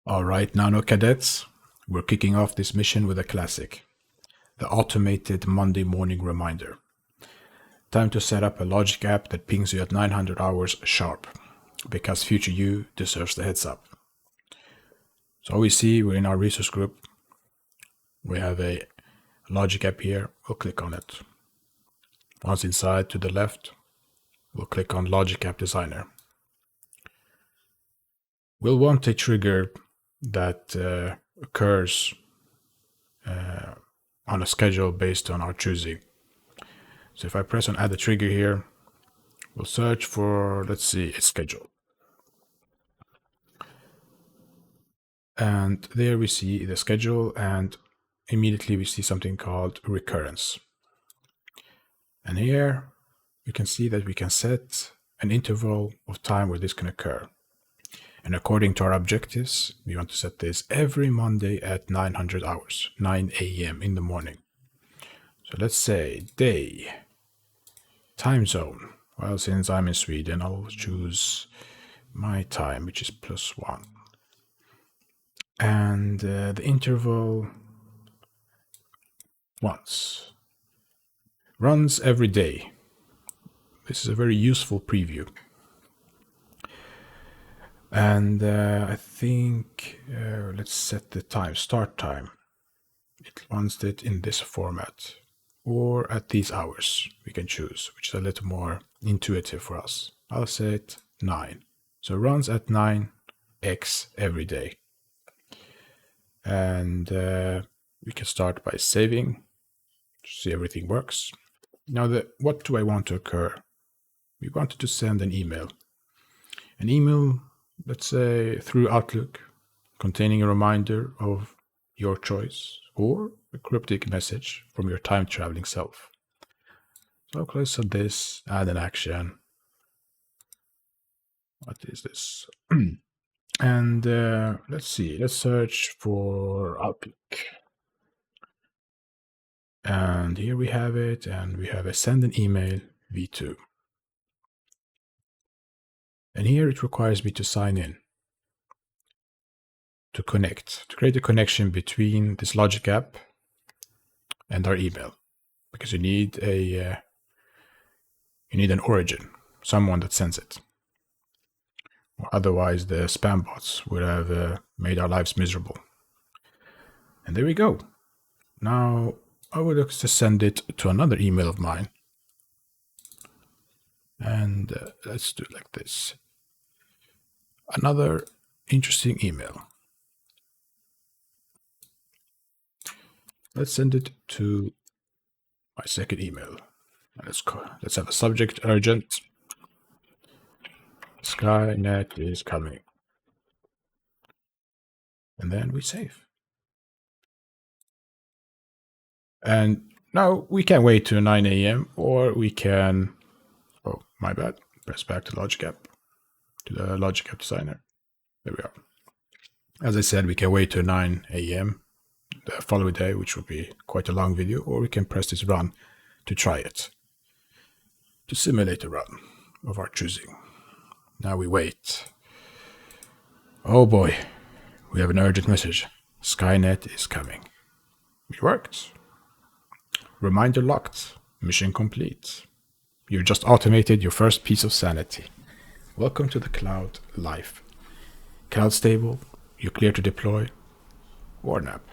All right, Nano Cadets, we're kicking off this mission with a classic, the automated Monday morning reminder. Time to set up a logic app that pings you at 900 hours sharp, because future you deserves the heads up. So we see we're in our resource group. We have a logic app here. We'll click on it. Once inside, to the left, we'll click on Logic App Designer. We'll want a trigger that occurs on a schedule based on our choosing. So if I press on Add a Trigger here, we'll search for, let's see, a schedule. And there we see the schedule, and immediately we see something called recurrence. And here you can see that we can set an interval of time where this can occur. And according to our objectives, we want to set this every Monday at 900 hours, 9 a.m. in the morning. So let's say day, time zone. Well, since I'm in Sweden, I'll choose my time, which is +1. And the interval once. Runs every day. This is a very useful preview. And I think let's set the time, start time. It wants it in this format or at these hours we can choose, which is a little more intuitive for us. I'll set 9. So runs at 9x every day. And we can start by saving to see everything works. Now, what do I want to occur? We wanted to send an email. An email, let's say through Outlook, containing a reminder of your choice or a cryptic message from your time-traveling self. So I'll click on this, add an action. What is this? And let's see, let's search for Outlook. And here we have it, and we have a send an email v2. And here it requires me to sign in, to connect, to create a connection between this logic app and our email, because you need an origin, someone that sends it. Or otherwise, the spam bots would have made our lives miserable. And there we go. Now I would like to send it to another email of mine. And let's do it like this. Another interesting email. Let's send it to my second email. Let's have a subject urgent. Skynet is coming. And then we save. And now we can wait to 9 a.m. or we can, oh, my bad, press back to Logic App, to the Logic App Designer. There we are. As I said, we can wait to 9 a.m. the following day, which will be quite a long video, or we can press this run to try it, to simulate a run of our choosing. Now we wait. Oh boy, we have an urgent message. Skynet is coming. It worked. Reminder locked. Mission complete. You just automated your first piece of sanity. Welcome to the cloud life. Cloud stable, you're clear to deploy. War nap.